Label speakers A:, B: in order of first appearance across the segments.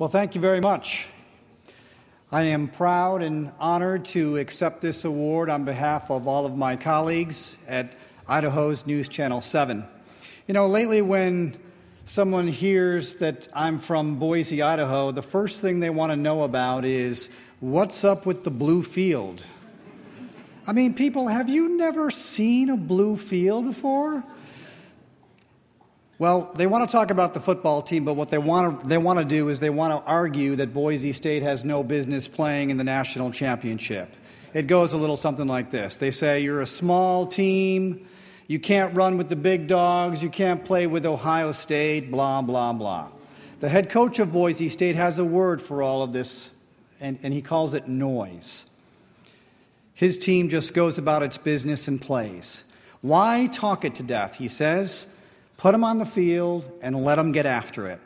A: Well, thank you very much. I am proud and honored to accept this award on behalf of all of my colleagues at Idaho's News Channel 7. You know, lately when someone hears that I'm from Boise, Idaho, the first thing they want to know about is, what's up with the blue field? I mean, people, have you never seen a blue field before? Well, they want to talk about the football team, but what they want to do is they want to argue that Boise State has no business playing in the national championship. It goes a little something like this. They say, you're a small team, you can't run with the big dogs, you can't play with Ohio State, blah, blah, blah. The head coach of Boise State has a word for all of this, and he calls it noise. His team just goes about its business and plays. Why talk it to death, he says. Put them on the field and let them get after it.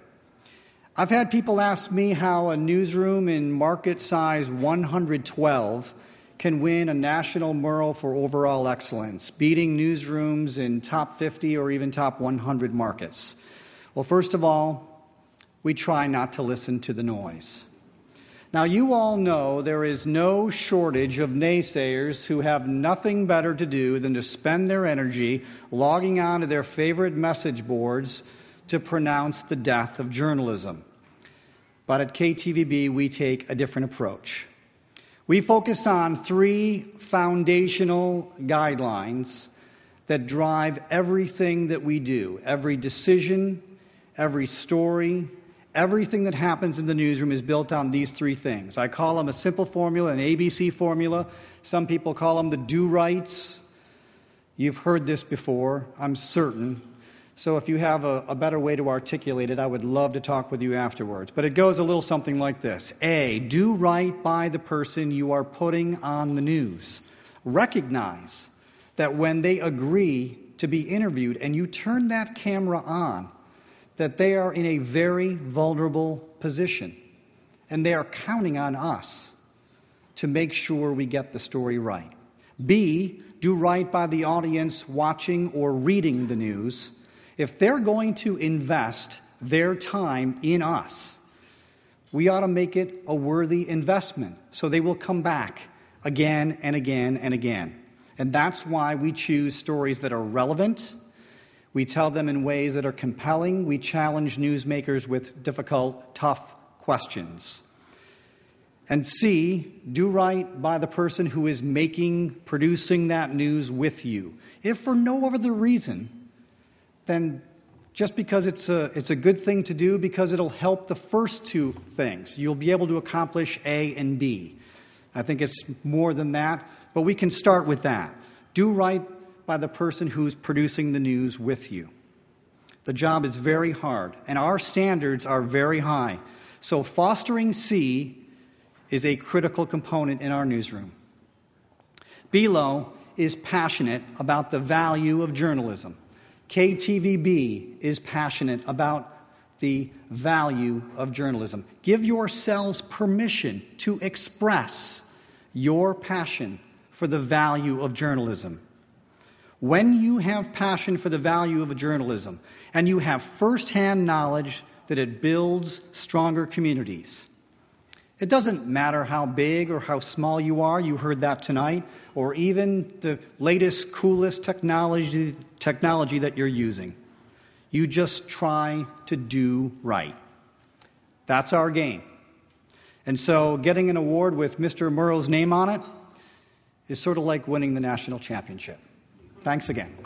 A: I've had people ask me how a newsroom in market size 112 can win a national Murrow for overall excellence, beating newsrooms in top 50 or even top 100 markets. Well, first of all, we try not to listen to the noise. Now, you all know there is no shortage of naysayers who have nothing better to do than to spend their energy logging on to their favorite message boards to pronounce the death of journalism. But at KTVB, we take a different approach. We focus on three foundational guidelines that drive everything that we do. Every decision, every story, everything that happens in the newsroom is built on these three things. I call them a simple formula, an ABC formula. Some people call them the do-rights. You've heard this before, I'm certain. So if you have a better way to articulate it, I would love to talk with you afterwards. But it goes a little something like this. A, do right by the person you are putting on the news. Recognize that when they agree to be interviewed and you turn that camera on, that they are in a very vulnerable position, and they are counting on us to make sure we get the story right. B, do right by the audience watching or reading the news. If they're going to invest their time in us, we ought to make it a worthy investment so they will come back again and again and again. And that's why we choose stories that are relevant. We tell them in ways that are compelling. We challenge newsmakers with difficult, tough questions. And C, do right by the person who is producing that news with you. If for no other reason, then just because it's a good thing to do, because it'll help the first two things. You'll be able to accomplish A and B. I think it's more than that, but we can start with that. Do right by the person who's producing the news with you. The job is very hard, and our standards are very high. So fostering C is a critical component in our newsroom. BELO is passionate about the value of journalism. KTVB is passionate about the value of journalism. Give yourselves permission to express your passion for the value of journalism. When you have passion for the value of journalism and you have firsthand knowledge that it builds stronger communities, it doesn't matter how big or how small you are, you heard that tonight, or even the latest, coolest technology that you're using. You just try to do right. That's our game. And so getting an award with Mr. Murrow's name on it is sort of like winning the national championship. Thanks again.